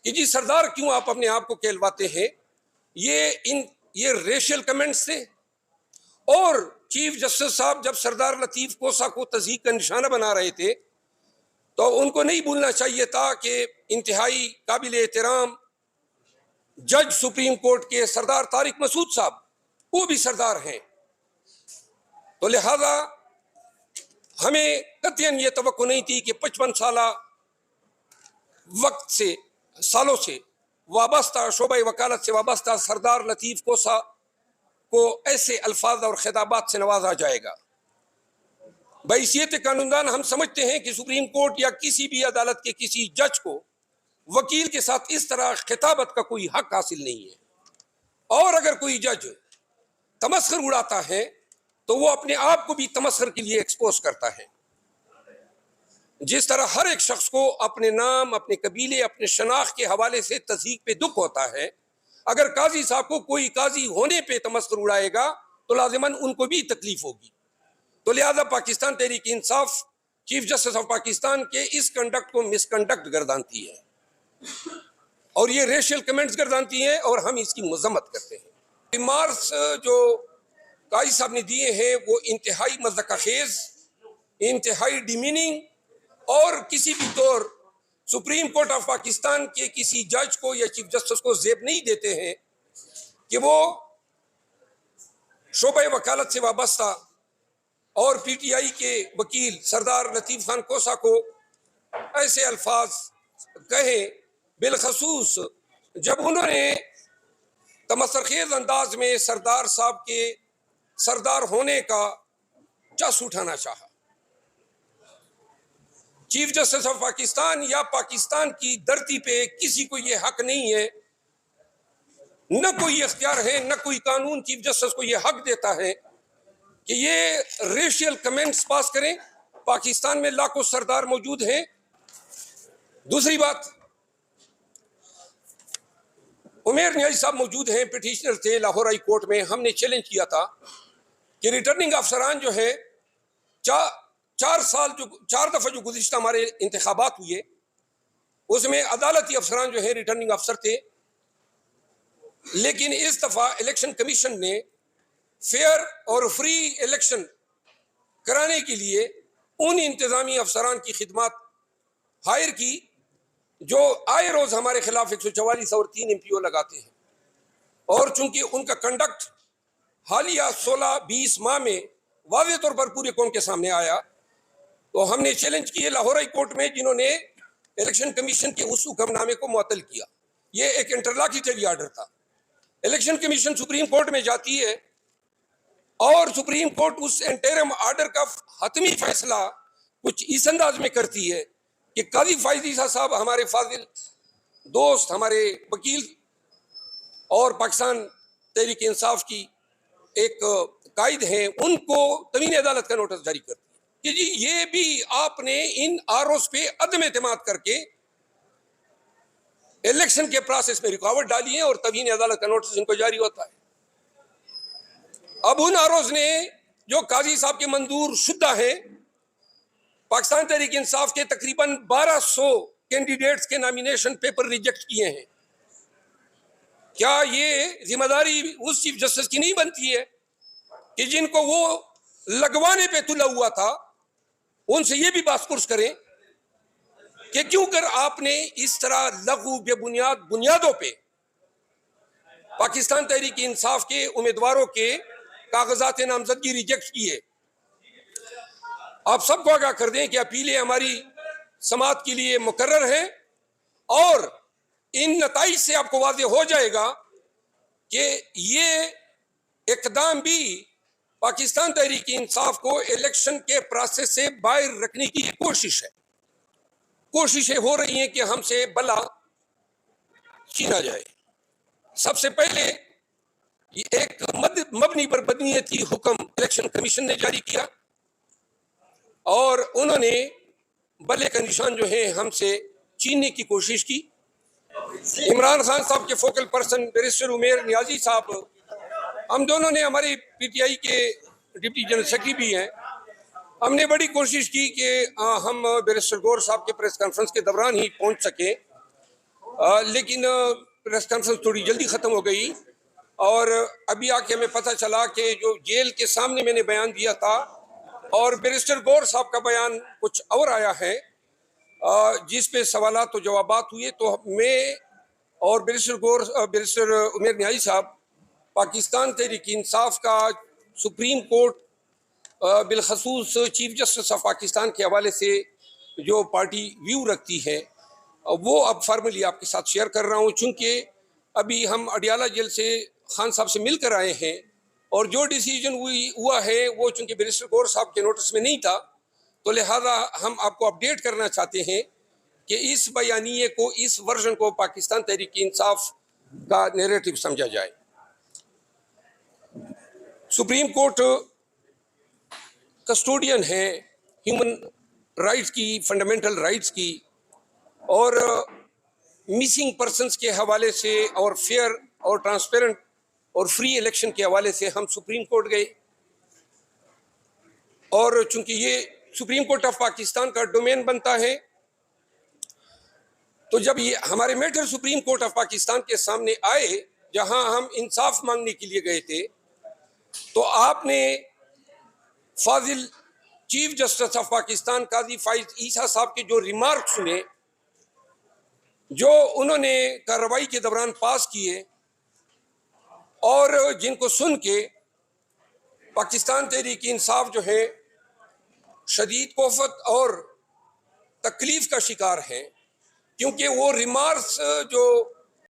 कि जी सरदार क्यों आप अपने आप को कहलवाते हैं, ये रेशियल कमेंट्स थे। और चीफ जस्टिस साहब जब सरदार लतीफ कोसा को तज़हीक का निशाना बना रहे थे तो उनको नहीं भूलना चाहिए था कि इंतहाई काबिल एहतराम जज सुप्रीम कोर्ट के सरदार तारिक मसूद साहब वो भी सरदार हैं। तो लिहाजा हमें कतईन ये तवक्को नहीं थी कि 55 सालों से वाबस्ता शोबा वकालत से वाबस्ता सरदार लतीफ कोसा को ऐसे अल्फाज और खिताबात से नवाजा जाएगा। बहैसियत कानूनदान हम समझते हैं कि सुप्रीम कोर्ट या किसी भी अदालत के किसी जज को वकील के साथ इस तरह खिताबत का कोई हक हासिल नहीं है। और अगर कोई जज तमस्खुर उड़ाता है तो वो अपने आप को भी तमस्खुर के लिए एक्सपोज करता है। जिस तरह हर एक शख्स को अपने नाम, अपने कबीले, अपने शनाख्त के हवाले से तज़हीक पे दुख होता है, अगर काजी साहब को कोई काजी होने पे तमस्खुर उड़ाएगा तो लाजिमन उनको भी तकलीफ होगी। तो लिहाजा पाकिस्तान तहरीक इंसाफ चीफ जस्टिस ऑफ पाकिस्तान के इस कंडक्ट को मिसकंडक्ट गर्दानती है और ये रेशियल कमेंट्स गर्दानती है और हम इसकी मजम्मत करते हैं। रिमार्क्स जो काजी साहब ने दिए हैं वो इंतहाई मज़ाक़खेज़, इंतहाई डिमीनिंग और किसी भी तौर सुप्रीम कोर्ट ऑफ पाकिस्तान के किसी जज को या चीफ जस्टिस को ज़ेब नहीं देते हैं कि वो शोबे वकालत से वाबस्ता और पीटीआई के वकील सरदार लतीफ़ खान कोसा को ऐसे अल्फाज कहें, बिलखसूस जब उन्होंने तमस्खुरखेज़ अंदाज में सरदार साहब के सरदार होने का चस उठाना चाहा। चीफ जस्टिस ऑफ पाकिस्तान या पाकिस्तान की धरती पे किसी को यह हक नहीं है, न कोई इख्तियार है, न कोई कानून चीफ जस्टिस को यह हक देता है कि ये रेशियल कमेंट्स पास करें। पाकिस्तान में लाखों सरदार मौजूद हैं। दूसरी बात, उमेर नियाज़ी साहब मौजूद हैं, पिटिशनर थे लाहौर हाई कोर्ट में। हमने चैलेंज किया था कि रिटर्निंग अफसरान जो है 4 दफ़ा जो गुज़िश्ता हमारे इंतखाबात हुए उसमें अदालती अफसरान जो है रिटर्निंग अफसर थे, लेकिन इस दफ़ा इलेक्शन कमीशन ने फेयर और फ्री इलेक्शन कराने के लिए उन इंतज़ामी अफसरान की खिदमत हायर की जो आए रोज़ हमारे खिलाफ 144 और 3 MPO लगाते हैं। और चूंकि उनका कंडक्ट हालिया 16-20 माह में वाज़ेह तौर पर पूरे कौम के सामने आया तो हमने चैलेंज किए लाहौर हाई कोर्ट में, जिन्होंने इलेक्शन कमीशन के उस हुक्मनामे को मुअत्तल किया। ये एक इंटरलॉक्यूटरी ऑर्डर था। इलेक्शन कमीशन सुप्रीम कोर्ट में जाती है और सुप्रीम कोर्ट उस इंटरिम ऑर्डर का हतमी फैसला कुछ इस अंदाज में करती है कि काजी फायज़ ईसा साहब हमारे फाजिल दोस्त, हमारे वकील और पाकिस्तान तहरीक इंसाफ की एक कायद हैं, उनको तवीन अदालत का नोटिस जारी करती है कि जी ये भी आपने इन आरोस पे अदम एतमाद करके इलेक्शन के प्रोसेस में रुकावट डाली है और तवीन अदालत का नोटिस इनको जारी होता है। अब उन आरोज ने जो काजी साहब के मंजूर शुदा है, पाकिस्तान तहरीक इंसाफ के तकरीबन 1200 कैंडिडेट्स के नॉमिनेशन पेपर रिजेक्ट किए हैं। क्या ये जिम्मेदारी उस चीफ जस्टिस की नहीं बनती है कि जिनको वो लगवाने पे तुला हुआ था उनसे ये भी बासपुरस करें कि क्यों कर आपने इस तरह लघु बेबुनियाद बुनियादों पे पाकिस्तान तहरीक इंसाफ के उम्मीदवारों के कागजात नामजदगी रिजेक्ट किए। आप सबको आगाह कर दें कि अपीलें हमारी समाअत के लिए मुकर्रर है और इन नताइज से आपको वाज़ेह हो जाएगा कि ये इकदाम भी पाकिस्तान तहरीक इंसाफ को इलेक्शन के प्रोसेस से बाहर रखने की कोशिश है। कोशिशें हो रही हैं कि हमसे बला छीना जाए। सबसे पहले एक मबनी पर बदनीयती हुक्म इलेक्शन कमीशन ने जारी किया और उन्होंने बल्ले का निशान जो है हमसे छीनने की कोशिश की। इमरान खान साहब के फोकल पर्सन बैरिस्टर उमेर नियाज़ी साहब, हम दोनों ने, हमारी पीटीआई के डिप्टी जनरल सेक्रेटरी भी हैं, हमने बड़ी कोशिश की कि हम बैरिस्टर गौर साहब के प्रेस कॉन्फ्रेंस के दौरान ही पहुंच सके लेकिन प्रेस कॉन्फ्रेंस थोड़ी जल्दी ख़त्म हो गई और अभी आके हमें पता चला कि जो जेल के सामने मैंने बयान दिया था और बैरिस्टर गौर साहब का बयान कुछ और आया है, जिस पे सवालात तो जवाबात हुए। तो मैं और बैरिस्टर उमर न्याई साहब पाकिस्तान तहरीक इंसाफ का सुप्रीम कोर्ट बिलखसूस चीफ जस्टिस ऑफ पाकिस्तान के हवाले से जो पार्टी व्यू रखती है वो अब फॉर्मली आपके साथ शेयर कर रहा हूँ। चूँकि अभी हम अडियाला जेल से खान साहब से मिलकर आए हैं और जो डिसीजन हुआ है वो चूँकि बैरिस्टर गौर साहब के नोटिस में नहीं था, तो लिहाजा हम आपको अपडेट करना चाहते हैं कि इस बयानिए को, इस वर्जन को पाकिस्तान तहरीक इंसाफ का नैरेटिव समझा जाए। सुप्रीम कोर्ट कस्टोडियन है ह्यूमन राइट्स की, फंडामेंटल राइट्स की, और मिसिंग पर्सन्स के हवाले से और फेयर और ट्रांसपेरेंट और फ्री इलेक्शन के हवाले से हम सुप्रीम कोर्ट गए। और चूंकि ये सुप्रीम कोर्ट ऑफ पाकिस्तान का डोमेन बनता है, तो जब ये हमारे matter supreme court of Pakistan के सामने आए, जहां हम इंसाफ मांगने के लिए गए थे, तो आपने फाजिल चीफ जस्टिस ऑफ पाकिस्तान काजी फाइज ईसा साहब के जो रिमार्क सुने, जो उन्होंने कार्रवाई के दौरान पास किए, और जिनको सुन के पाकिस्तान तहरीक इंसाफ जो है शदीद कोफत और तकलीफ का शिकार है, क्योंकि वो रिमार्क्स जो